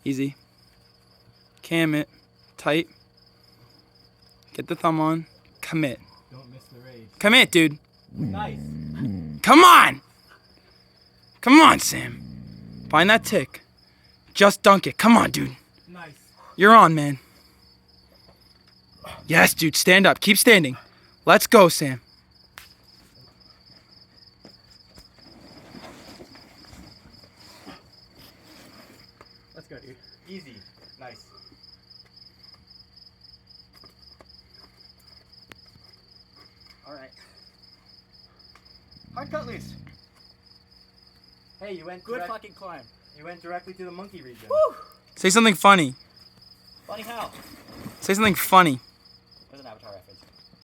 Easy. Cam it. Tight. Get the thumb on. Commit. Don't miss the rage. Commit, dude. Nice. Come on! Come on, Sam. Find that tick. Just dunk it. Come on, dude. Nice. You're on, man. Yes, dude. Stand up. Keep standing. Let's go, Sam. Let's go, dude. Easy. Nice. All right. Hard cut loose. Hey, you went Good fucking climb. You went directly to the monkey region. Woo! Say something funny. Funny how? Say something funny.